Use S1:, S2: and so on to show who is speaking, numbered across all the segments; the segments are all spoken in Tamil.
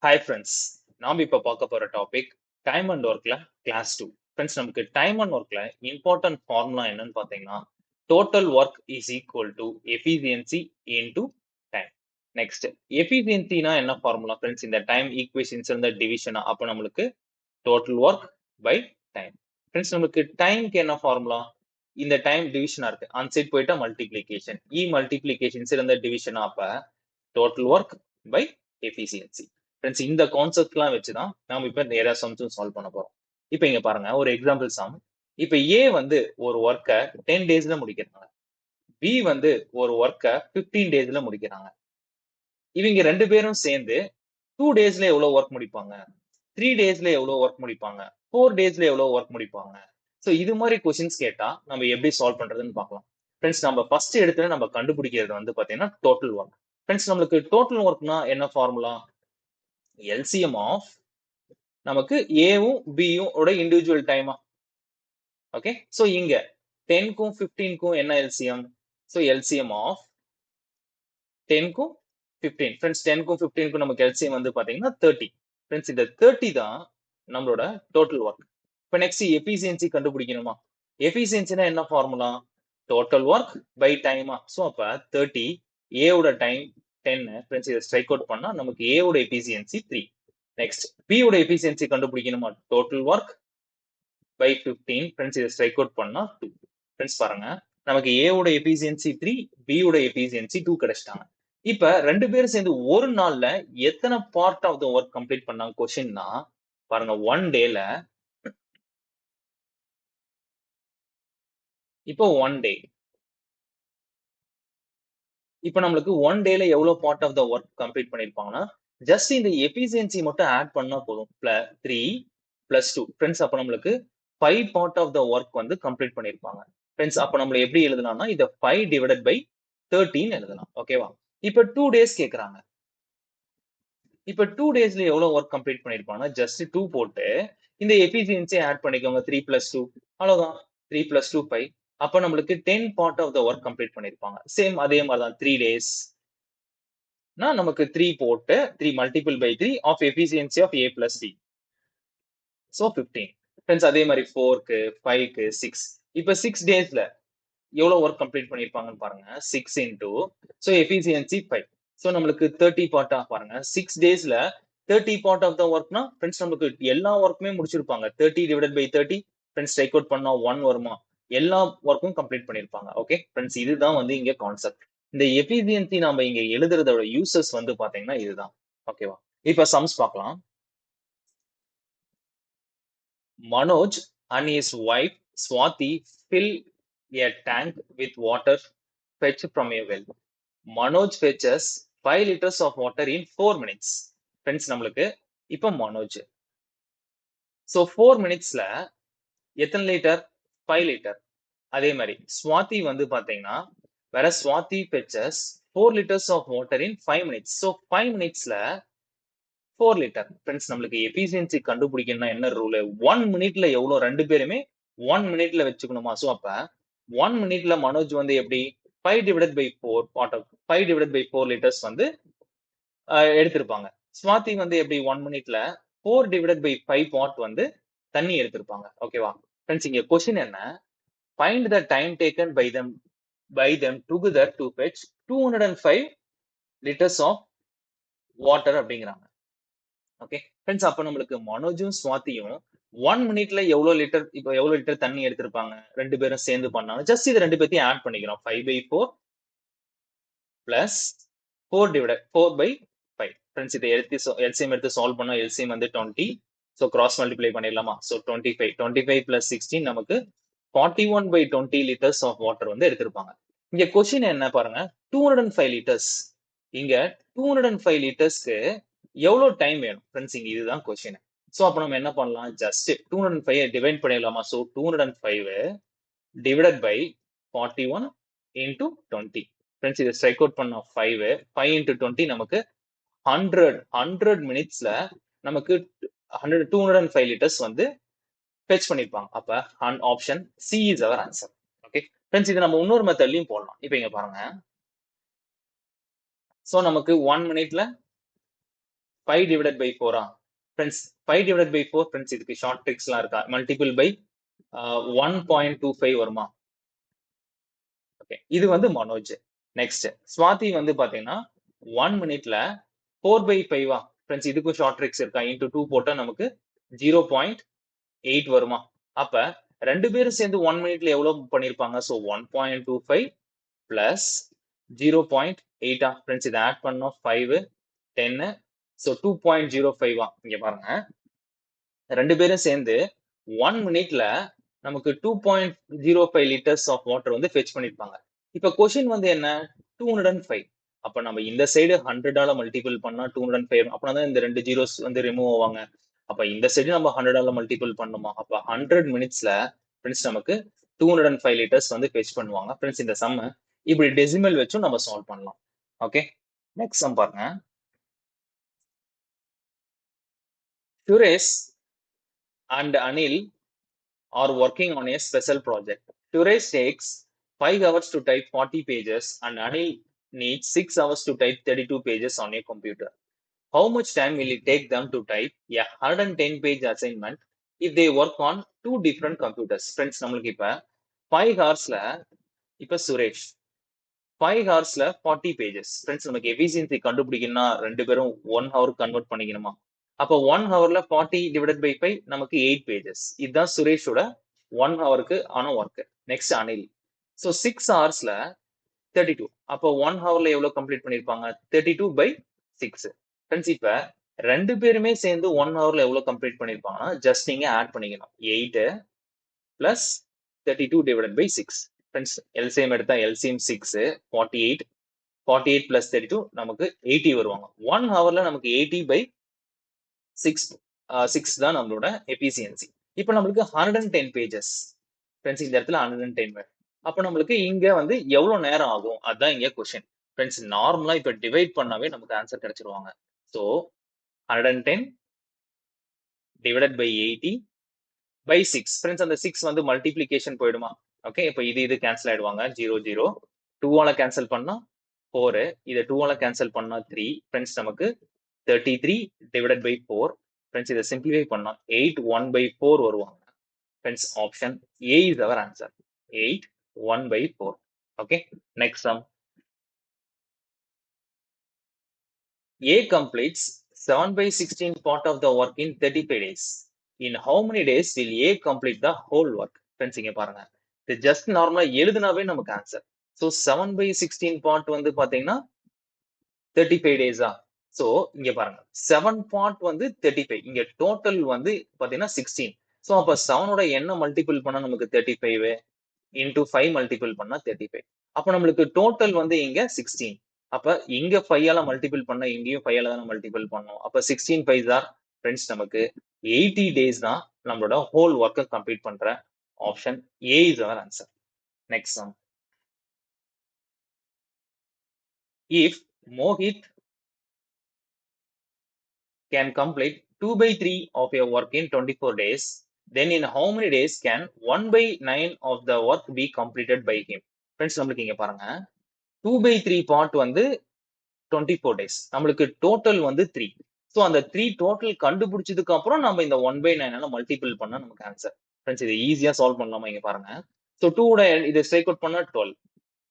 S1: ஹாய் ஃப்ரெண்ட்ஸ், நாம் இப்போ பார்க்க போற டாபிக் டைம் அண்ட் ஒர்க்ல கிளாஸ் 2. ஃப்ரெண்ட்ஸ், நமக்கு டைம் அண்ட் ஒர்க்ல இம்பார்ட்டன்ட் ஃபார்முலா என்னன்னு பார்த்தீங்கன்னா total work is equal to efficiency into time. Next, எஃபிசியன்சினா என்ன ஃபார்முலா ஃப்ரெண்ட்ஸ்? இந்த டைம் ஈக்குவேஷன்ஸ் இருந்த டிவிஷனா, அப்போ நம்மளுக்கு total work by time. Friends, நமக்கு டைம்க்கு என்ன ஃபார்முலா? இந்த டைம் டிவிஷனா இருக்கு, அந்த சைட் போயிட்டா மல்டிப்ளிகேஷன், மல்டிப்ளிகேஷன்ஸ் இருந்த டிவிஷனா, அப்ப total work by efficiency. Friends, இந்த கான்செப்ட்லாம் வச்சுதான் நாம இப்ப நேரா சம்ஸும் சால்வ் பண்ண போறோம். இப்ப இங்க பாருங்க, ஒரு எக்ஸாம்பிள் சம். இப்ப ஏ வந்து ஒரு ஒர்க்கை 10 டேஸ்ல முடிக்கிறாங்க, பி வந்து ஒரு ஒர்க்கை 15 டேஸ்ல முடிக்கிறாங்க. இவங்க ரெண்டு பேரும் சேர்ந்து 2 டேஸ்ல எவ்வளவு ஒர்க் முடிப்பாங்க, 3 டேஸ்ல எவ்வளவு ஒர்க் முடிப்பாங்க, 4 டேஸ்ல எவ்வளவு ஒர்க் முடிப்பாங்க? சோ இது மாதிரி கொஸ்டின்ஸ் கேட்டா நம்ம எப்படி சால்வ் பண்றதுன்னு பார்க்கலாம். ஃப்ரெண்ட்ஸ், நம்ம ஃபர்ஸ்ட் எடுத்து நம்ம கண்டுபிடிக்கிறது வந்து பாத்தீங்கன்னா டோட்டல் ஒர்க். ஃப்ரெண்ட்ஸ், நம்மளுக்கு டோட்டல் ஒர்க்னா என்ன ஃபார்முலா? எல்சிஎம் ஆஃப் நமக்கு ஏவும் பியும் ஓட இண்டிவிஜுவல் டைமா. ஓகே, சோ இங்க 10க்கும் 15க்கும் என்ன எல்சிஎம்? சோ எல்சிஎம் ஆஃப் 10க்கும் 15. ஃப்ரெண்ட்ஸ், 10க்கும் 15க்கும் நமக்கு எல்சிஎம் வந்து பாத்தீங்கன்னா 30. ஃப்ரெண்ட்ஸ், இந்த 30 தான் நம்மளோட டோட்டல் ஒர்க். இப்ப நெக்ஸ்ட் எஃபிசியன்சி கண்டுபிடிக்கணுமா? எஃபிசியன்சினா என்ன ஃபார்முலா? டோட்டல் ஒர்க் பை டைமா. சோ அப்ப 30 ஏ ஓட டைம் 10. ஃப்ரெண்ட்ஸ், இதை ஸ்ட்ரைக் அவுட் பண்ணா நமக்கு ஏ ஓட எஃபிசியன்சி 3. நெக்ஸ்ட், பி ஓட எஃபிசியன்சி கண்டுபிடிக்கணுமா? Total work by 15. ஃப்ரெண்ட்ஸ், இதை ஸ்ட்ரைக் அவுட் பண்ணா 2. ஃப்ரெண்ட்ஸ் பாருங்க, நமக்கு ஏ ஓட எஃபிசியன்சி 3, பி ஓட எஃபிசியன்சி 2 கிடைச்சிட்டாங்க. இப்ப ரெண்டு பேரும் சேர்ந்து ஒரு நாள்ல எத்தனை part of the work complete பண்ணாங்க கொஸ்டின்னா, பாருங்க, ஒன் டேல. இப்போ ஒன் டே, இப்போ நம்மளுக்கு ஒன் டேல எவ்வளவு part of the work complete பண்ணிருப்பாங்கன்னா, ஜஸ்ட் இந்த எஃபிசியன்சி மட்டும் ஆட் பண்ணா போதும், 3 பிளஸ் 2. ஃப்ரெண்ட்ஸ், அப்ப நம்மளுக்கு 5 பார்ட் ஆஃப் த ஒர்க் வந்து கம்ப்ளீட் பண்ணிருப்பாங்க. ஃப்ரெண்ட்ஸ், அப்ப நம்ம எப்படி எழுதலாம்னா, இத 5 டிவைடட் பை 13 எழுதலாம். ஓகேவா? இப்ப 2 டேஸ் கேக்குறாங்க. இப்ப 2 டேஸ்ல எவ்வளவு ஒர்க் கம்ப்ளீட் பண்ணிருப்பாங்கன்னா, ஜஸ்ட் 2 போட்டு இந்த எஃபிசியன்சி ஆட் பண்ணிக்கோங்க, 3 பிளஸ் 2. அவ்வளவுதான், 3 பிளஸ் 2 5. அப்ப நம்மளுக்கு 10 part of the work complete பண்ணிருப்பாங்க. சேம் அதே மாதிரி தான் 3 டேஸ் நமக்கு 3 போட்டு 3 multiple by 3 of efficiency of A plus D. So 15. Friends, அதே மாதிரி 4க்கு 5க்கு 6. இப்ப 6 டேஸ்ல எவ்வளவு ஒர்க் கம்ப்ளீட் பண்ணிருப்பாங்கன்னு பாருங்க. 6 இன்டூ, சோ எஃபிசியன்சி 5. சோ நம்மளுக்கு 30 பார்ட்டா பாருங்க. 6 டேஸ்ல 30 பார்ட் ஆஃப் த ஒர்க்னா ஃப்ரெண்ட்ஸ் நமக்கு எல்லா ஒர்க்குமே முடிச்சிருப்பாங்க. 30 divided by 30. Friends, take out பண்ணா 1 வருமா? எல்லா ஒர்க்கும் கம்ப்ளீட் பண்ணிருப்பாங்க. ஓகே ஃப்ரெண்ட்ஸ், இதுதான் வந்து இங்க கான்செப்ட். இந்த எஃபிசியன்சி நாம இங்க எழுதுறதோட யூசஸ் வந்து பாத்தீங்கன்னா இதுதான். ஓகேவா? இப்ப சம்ஸ் பார்க்கலாம். Manoj and his wife Swati fill a tank with water fetched from a well. Manoj fetches 5 liters of water in 4 minutes. Friends, நம்மளுக்கு இப்ப மனோஜ், so 4 minutesல எத்தனை லிட்டர்? 5 லிட்டர். அதே மாதிரி ஸ்வாதி வந்து பாத்தீங்கன்னா, வேற Swathi fetches 4 liters of water in 5 minutes. so 5 minutesல 4 litre. Friends, நம்மளுக்கு எஃபிசியன்சி கண்டுபிடிக்கணும்னா என்ன ரூல்? 1 மினிட்ல எவ்வளவு? ரெண்டு பேருமே 1 மினிட்ல வச்சுக்கணுமா? சோ அப்ப 1 மினிட்ல மனோஜ் வந்து எப்படி 5 divided by 4 part of 5 divided by 4 litres வந்து எடுத்திருப்பாங்க. ஸ்வாதி வந்து எப்படி 1 மினிட்ல 4 டிவைடட் பை 5 பார்ட் வந்து தண்ணி எடுத்திருப்பாங்க. ஓகேவா? ஃப்ரெண்ட்ஸ், இங்க கொஸ்டின் என்ன? Find the time taken by them together to fetch 205 liters of water அப்படிங்கிறாங்க. ஓகே ஃப்ரெண்ட்ஸ், அப்ப நம்மளுக்கு மனோஜும் ஸ்வாதியும் 1 மினிட்ல எவ்வளவு லிட்டர், இப்போ எவ்வளவு லிட்டர் தண்ணி எடுத்திருப்பாங்க? ரெண்டு பேரும் சேர்ந்து பண்ணாங்க. ஜஸ்ட் இது ரெண்டு பேத்தையும் ஆட் பண்ணிக்கிறோம். 5 by 4 plus 4 divided 4 by 5. Friends, இதை எல்சிஎம் எடுத்து சால்வ் பண்ணா எல்சிஎம் வந்து 20. ஸோ கிராஸ் மல்டிப்ளை பண்ணிடலாமா? ஸோ 25 பிளஸ் 16 நமக்கு 41 by 20 liters ஆஃப் வாட்டர் வந்து எடுத்திருப்பாங்க. இங்க கொஸ்டின் என்ன பாருங்க, 205 லிட்டர்ஸ். இங்க 205 லிட்டர்ஸ்க்கு எவ்வளவு டைம் வேணும்? ஃப்ரெண்ட்ஸ், இங்க இதுதான் கொஸ்டின். சோ அப்ப நம்ம என்ன பண்ணலாம்? ஜஸ்ட் 205 டிவைட் பண்ணிடலாமா? So 205 divided by 41 into 20. Friends, இதை ஸ்ட்ரைக் அவுட் பண்ணா 5 இன்டூ 20 நமக்கு 100 மினிட்ஸ்ல நமக்கு 205 லிட்டர்ஸ் வந்து ஃபெச் பண்ணிருப்பாங்க. அப்ப option C is our answer. Okay friends, இது நம்ம இன்னொரு மெத்தட்லயும் போடலாம். இப்போ இங்க பாருங்க, சோ நமக்கு 1 மினிட்ல 5 divided by 4 friends 5 divided by 4 friends இதுக்கு ஷார்ட் ட்ரிக்ஸ்லாம் இருக்கா மல்டிபிள் பை 1.25 வருமா ஓகே இது வந்து மனோஜ் நெக்ஸ்ட் ஸ்வாதி வந்து பாத்தீங்கன்னா 1 மினிட்ல 4 by 5 ஃப்ரெண்ட்ஸ் இதுக்கும் ஷார்ட் ட்ரிக்ஸ் இருக்கா இன்டூ 2 போட்டா நமக்கு 0.8 வருமா அப்ப ரெண்டு பேரும் சேர்ந்து 1 மினிட்ல எவ்வளவு பண்ணிருப்பாங்க ஸோ 1.25 பிளஸ் 0.8 ஃப்ரெண்ட்ஸ் இதை ஆட் பண்ணோம் 5 10 ஸோ 2.05 இங்க பாருங்க ரெண்டு பேரும் சேர்ந்து 1 மினிட்ல நமக்கு 2.05 லிட்டர்ஸ் ஆஃப் வாட்டர் வந்து ஃபெச் பண்ணிருப்பாங்க இப்ப கொஸ்டின் வந்து என்ன 205 அப்ப நம்ம இந்த சைடு 100ஆல மல்டிபிள் பண்ணா 205 அப்படின்னா இந்த ரெண்டு ஜீரோஸ் வந்து ரிமூவ் ஆவாங்க அப்ப இந்த சைடு நம்ம 100ஆல மல்டிபிள் பண்ணுமா அப்ப 100 மினிட்ஸ்ல ஃப்ரெண்ட்ஸ் நமக்கு 205 லிட்டர்ஸ் வந்து ஃபெச் பண்ணுவாங்க ஃப்ரெண்ட்ஸ் இந்த சம் இப்படி டெசிமல் வச்சும் நம்ம சால்வ் பண்ணலாம் ஓகே நெக்ஸ்ட் சம் பாருங்க Suresh and Anil are working on a special project. Suresh takes 5 hours to type 40 pages and Anil needs 6 hours to type 32 pages on a computer. How much time will it take them to type a 110-page assignment if they work on two different computers? Friends, நம்மளுக்கு இப்ப 5 ஹவர்ஸ்ல இப்ப சுரேஷ் 5 ஹவர்ஸ்ல 40 பேஜஸ் ஃப்ரெண்ட்ஸ் நமக்கு எஃபிஷியன்சி கண்டுபிடிக்கணும்னா ரெண்டு பேரும் 1 ஹவர் கன்வெர்ட் பண்ணிக்கணுமா அப்போ 1 ஹவர்ல 40 டிவைடட் பை 5 நமக்கு 8 பேஜஸ் இதுதான் சுரேஷோட 1 ஹவருக்கு ஆன ஒர்க் நெக்ஸ்ட் அனில் ஸோ 6 ஹவர்ஸ்ல 32 அப்போ 1 ஹவர்ல எவ்வளவு கம்ப்ளீட் பண்ணிருப்பாங்க 32 by 6 ஃப்ரெண்ட்ஸ் இப்ப ரெண்டு பேருமே சேர்ந்து 1 ஹவர்ல எவ்வளவு கம்ப்ளீட் பண்ணிருப்பாங்கன்னா ஜஸ்ட் நீங்க ஆட் பண்ணிக்கணும் 8 plus 32 divided by 6 friends LCM எடுத்தா எல்சிஎம் 6 48 பிளஸ் 32 நமக்கு 80 வருவாங்க 1 ஹவர்ல நமக்கு 80 by 6 தான் நம்மளோட எஃபிஷியன்சி இப்போ நம்மளுக்கு 110 பேஜஸ் ஃப்ரெண்ட்ஸ் இந்த இடத்துல 110 அப்போ நம்மளுக்கு இங்க வந்து எவ்வளவு நேரம் ஆகும் அதுதான் இங்க கொஸ்டின் ஃப்ரெண்ட்ஸ் நார்மலா இப்ப டிவைட் பண்ணாவே நமக்கு ஆன்சர் கிடைச்சிருவாங்க so 110 divided by 80 by 6 friends அந்த 6 வந்து மல்டிப்ளிகேஷன் போயிடுமா ஓகே இப்போ இது கேன்சல் ஆயிடுவாங்க 0 0 2ஆல கேன்சல் பண்ணா 4 இதை 2ஆல கேன்சல் பண்ணா 3 ஃப்ரெண்ட்ஸ் நமக்கு 33 divided by 4 ஃப்ரெண்ட்ஸ் இதை சிம்பிளிஃபை பண்ணா 8 1 by 4 வருவாங்க friends option A is our answer 8 1 by 4 okay next sum A completes 7 by 16 part of the work in 35 days in how many days will A complete the whole work friends இங்க பாருங்க இது ஜஸ்ட் நார்மலா எழுதுனாவே நமக்கு ஆன்சர் ஸோ 7 by 16 part வந்து பாத்தீங்கன்னா 35 டேஸா சோ இங்க பாருங்க 7 பார்ட் வந்து 35 இங்க டோட்டல் வந்து பாத்தீங்கன்னா 16 சோ அப்ப 7ஓட என்ன மல்டிபிள் பண்ணா நமக்கு 35 இன்டூ 5 மல்டிபிள் பண்ணா 35 அப்ப நம்மளுக்கு டோட்டல் வந்து இங்க 16 அப்ப இங்க 5ஆல மல்டிபிள் பண்ணா இங்கேயும் 5ஆல தான் மல்டிபிள் பண்ணோம் அப்ப 16 5 ஆர் ஃப்ரெண்ட்ஸ் நமக்கு 80 டேஸ் தான் நம்மளோட ஹோல் ஒர்க்கை கம்ப்ளீட் பண்ற option A is our answer next sum if Mohit can complete 2 by 3 of your work in 24 days, then in how many days can 1 by 9 of the work be completed by him? Friends, நம்மளுக்கு இங்க பாருங்க 2 by 3 part வந்து 24 days. நம்மளுக்கு டோட்டல் வந்து 3. ஸோ அந்த 3 டோட்டல் கண்டுபிடிச்சதுக்கு அப்புறம் நம்ம இந்த 1 by 9 மல்டிபிள் பண்ணா நமக்கு ஆன்சர் ஃப்ரெண்ட்ஸ் இது ஈஸியா சால்வ் பண்ணலாமா இங்க பாருங்க ஸோ 2 இதை ஸ்ட்ரைக் அவுட் பண்ணா 12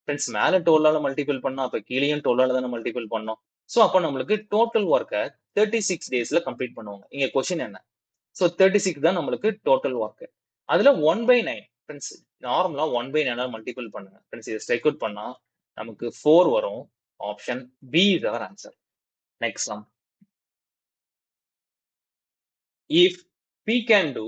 S1: ஃப்ரெண்ட்ஸ் மேல 12ஆல மல்டிபிள் பண்ணா அப்ப கீழேயும் 12ஆல தானே மல்டிபிள் பண்ணோம் ஸோ அப்போ நம்மளுக்கு டோட்டல் ஒர்க்கை 36 டேஸ்ல கம்ப்ளீட் பண்ணுவாங்க இங்க கொஸ்டின் என்ன ஸோ 36 தான் நம்மளுக்கு டோட்டல் ஒர்க் அதுல 1 by 9 ஃப்ரெண்ட்ஸ் நார்மலா 1 by 9 மல்டிபிள் பண்ணுங்க ஃப்ரெண்ட்ஸ் இதை ஸ்ட்ரைக் அவுட் பண்ணா நமக்கு 4 வரும் option B is our answer next sum if P can do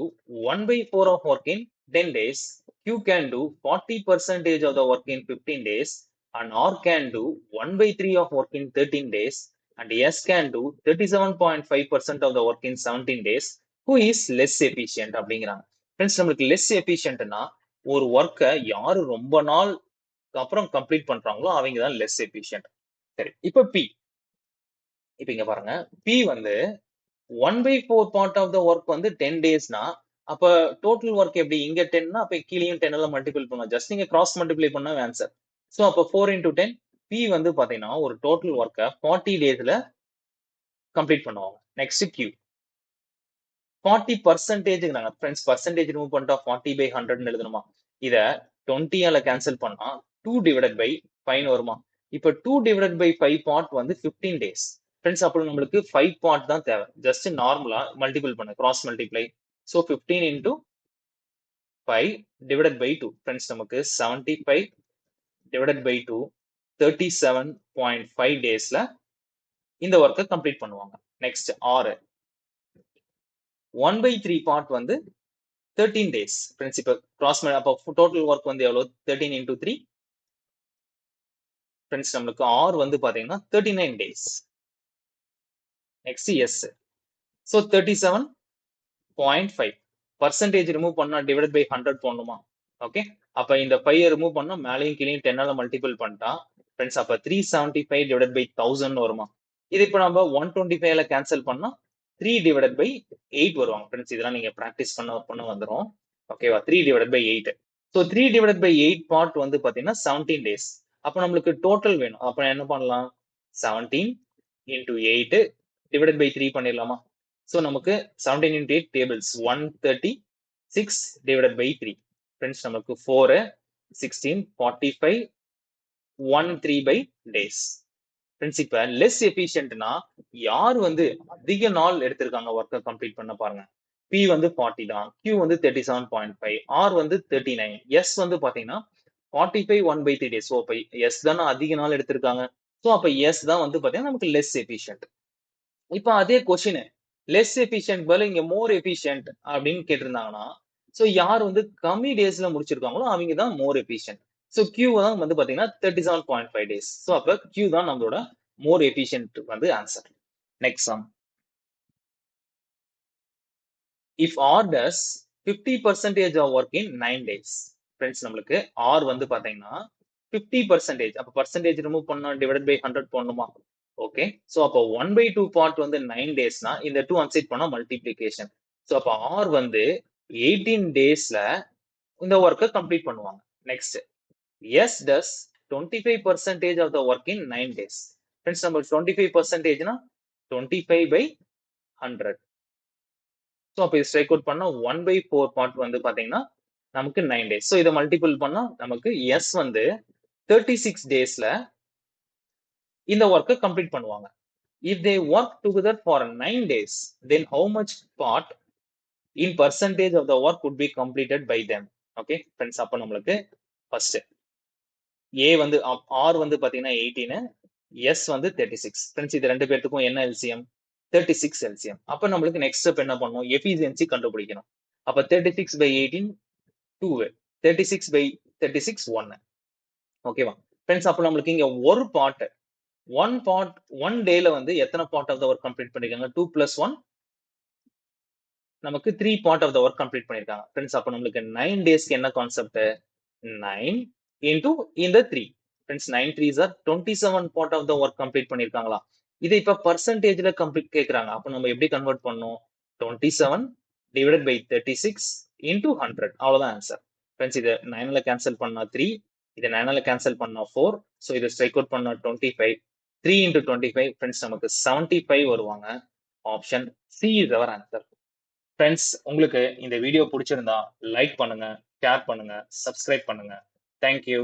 S1: 1 by 4 of work in 10 days Q can do 40% of the work in 15 days and R can do 1 by 3 of work in 13 days and S can do 37.5% of the work in 17 days who is less efficient அப்படிங்கிறாங்க ஃப்ரெண்ட்ஸ் நம்மளுக்கு லெஸ் எஃபிஷியன்ட்னா ஒரு ஒர்க்கை யாரு ரொம்ப நாள் அப்புறம் கம்ப்ளீட் பண்றாங்களோ அவங்க தான் லெஸ் எஃபிஷியன்ட் சரி இப்ப P இப்ப இங்க பாருங்க P வந்து 1 by 4 part of the work வந்து 10 டேஸ்னா அப்ப டோட்டல் ஒர்க் எப்படி இங்க 10னா அப்ப கீழேயும் 10 எல்லாம் மல்டிபிள் பண்ணும் ஜஸ்ட் நீங்க கிராஸ் மல்டிப்ளை பண்ணா ஆன்சர் சோ அப்ப 4 into 10 P வந்து பாத்தீங்கன்னா ஒரு டோட்டல் ஒர்க்கை 40 டேஸ்ல கம்ப்ளீட் பண்ணுவாங்க. Next Q 40% friends percentage remove பண்ணிட்டா 40/100 எழுதணுமா? இத 20ஆல கேன்சல் பண்ணா 2 டிவைடட் பை 5 வருமா? இப்ப 2 டிவைடட் பை 5 பார்ட் வந்து 15 டேஸ். ஃப்ரெண்ட்ஸ் அப்புறம் நம்மளுக்கு 5 பார்ட் தான் தேவை. ஜஸ்ட் நார்மலா மல்டிபிள் பண்ணு, cross multiply. So 15 into 5 divided by 2. Friends நமக்கு 75 டிவைடட் பை 2 37.5 டேஸ்ல இந்த ஒர்க்கை கம்ப்ளீட் பண்ணுவாங்க. நெக்ஸ்ட் 6 1/3 பார்ட் வந்து 13 டேஸ். ஃப்ரெண்ட்ஸ் இப்போ கிராஸ் அப்போ டோட்டல் ஒர்க் வந்து எவ்வளோ? 13 இன்டூ 3. ஃப்ரெண்ட்ஸ் நம்மளுக்கு ஆர் வந்து பாத்தீங்கன்னா 39 டேஸ். நெக்ஸ்ட் எஸ். ஸோ 37.5 பர்சன்டேஜ் ரிமூவ் பண்ணா டிவைட் பை 100 போடணுமா? ஓகே, அப்ப இந்த 5 ரிமூவ் பண்ணா மேலேயும் கீழே 10ஆல மல்டிபிள் பண்ணிட்டா ஃப்ரெண்ட்ஸ் அப்ப 375 டிவைட் பை 1000 வருமா? இது இப்ப நம்ம 125ல கேன்சல் பண்ணா 3 டிவைட் பை 8 வருவாங்க. ஃப்ரெண்ட்ஸ் இதெல்லாம் நீங்க பிராக்டிஸ் பண்ண வந்துரும். ஓகேவா? 3 divide by 8. So 3 divide by 8 part வந்து பாத்தீங்கன்னா 17 டேஸ். அப்ப நம்மளுக்கு டோட்டல் வேணும். அப்ப என்ன பண்ணலாம்? 17 இன்டூ 8 டிவைட் பை 3 பண்ணிடலாமா? ஸோ நமக்கு 17 into 8 tables 136 divide by 3. Friends நமக்கு 4 16 45 13 பை டேஸ். ஃப்ரெண்ட்ஸ் இப்ப லெஸ் எஃபிஷியன்ட்னா யார் வந்து அதிக நாள் எடுத்திருக்காங்க ஒர்க்கை கம்ப்ளீட் பண்ண பாருங்க. P வந்து 40 தான், Q வந்து 37.5, R வந்து 39, S வந்து பாத்தீங்கன்னா 45 1/3 டேஸ். ஸோ அப்ப S தானே அதிக நாள் எடுத்திருக்காங்க. ஸோ அப்ப S தான் வந்து பாத்தீங்கன்னா நமக்கு லெஸ் எஃபிஷியன்ட். இப்ப அதே கொஸ்டின் லெஸ் எஃபிஷியன்ட் பதில் இங்க மோர் எஃபிஷியன்ட் அப்படின்னு கேட்டிருந்தாங்கன்னா ஸோ யார் வந்து கம்மி டேஸ்ல முடிச்சிருக்காங்களோ அவங்க தான் மோர் எஃபிஷியன்ட். ஸோ Q தான் வந்து பாத்தீங்கன்னா 37.5 டேஸ். ஸோ அப்ப Q தான் நம்மளோட மோர் எஃபிஷியன்ட் வந்து answer. Next sum. If R does 50% of work in 9 days. Friends நம்மளுக்கு R வந்து பாத்தீங்கன்னா 50%. அப்ப பர்சன்டேஜ் ரிமூவ் பண்ணா டிவைட் பை 100 போடணுமா? ஓகே, சோ அப்ப 1/2 பார்ட் வந்து 9 டேஸ்னா இந்த 2 அன்சைட் பண்ணா மல்டிப்ளிகேஷன். சோ அப்ப R வந்து 18 டேஸ்ல இந்த ஒர்க்கை கம்ப்ளீட் பண்ணுவாங்க. Next S does 25% of the work in 9 days. Friends நம்ம 25%னா 25/100. ஸோ அப்போ இது ஸ்ட்ரைக் அவுட் பண்ணா 1/4 பார்ட் வந்து பாத்தீங்கன்னா நமக்கு 9 டேஸ். ஸோ இதை மல்டிபிள் பண்ணா நமக்கு எஸ் வந்து 36 டேஸ்ல இந்த ஒர்க்கை கம்ப்ளீட் பண்ணுவாங்க. If they work together for 9 days, then how much part in percentage of the work would be completed by them? Okay friends, அப்போ நம்மளுக்கு ஃபர்ஸ்ட் ஏ வந்து ஆர் வந்து பாத்தீங்கன்னா 18, எஸ் வந்து 36. ஃப்ரெண்ட்ஸ் இது ரெண்டு பேர்த்துக்கும் என்ன எல்சிஎம்? 36 எல்சிஎம். அப்ப நம்மளுக்கு நெக்ஸ்ட் ஸ்டெப் என்ன பண்ணும்? எஃபிஷியன்சி கண்டுபிடிக்கணும். அப்ப 36/18 2, 36/36 1. ஓகேவா ஃப்ரெண்ட்ஸ்? அப்ப நம்மளுக்கு இங்க ஒரு பார்ட் ஒன் டேல வந்து எத்தனை part of the work complete பண்ணிருக்காங்க? 2 + 1 நமக்கு 3 part of the work complete பண்ணிருக்காங்க. ஃப்ரெண்ட்ஸ் அப்ப நம்மளுக்கு 9 டேஸ்க்கு என்ன கான்செப்ட்? 9 இன்டூ இந்த 3. Friends 9 3s are 27 part of the work complete பண்ணிருக்காங்களா? இது இப்ப பர்சன்டேஜ்ல கம்ப்ளீட் கேக்குறாங்க. அப்ப நம்ம எப்படி கன்வெர்ட் பண்ணணும்? 27 டிவைடட் பை 36 இன்டூ 100. அவ்வளவுதான் ஆன்சர். ஃப்ரெண்ட்ஸ் இதை 9ல கேன்சல் பண்ணா 3, இதை 9ல கேன்சல் பண்ணா 4. ஸோ இதை ஸ்ட்ரைக் அவுட் பண்ணா 25. 3 இன்டூ 25 ஃப்ரெண்ட்ஸ் நமக்கு 75 வருவாங்க. Option C is our answer. Friends உங்களுக்கு இந்த வீடியோ பிடிச்சிருந்தா லைக் பண்ணுங்க, ஷேர் பண்ணுங்க, சப்ஸ்கிரைப் பண்ணுங்க. தேங்க்யூ.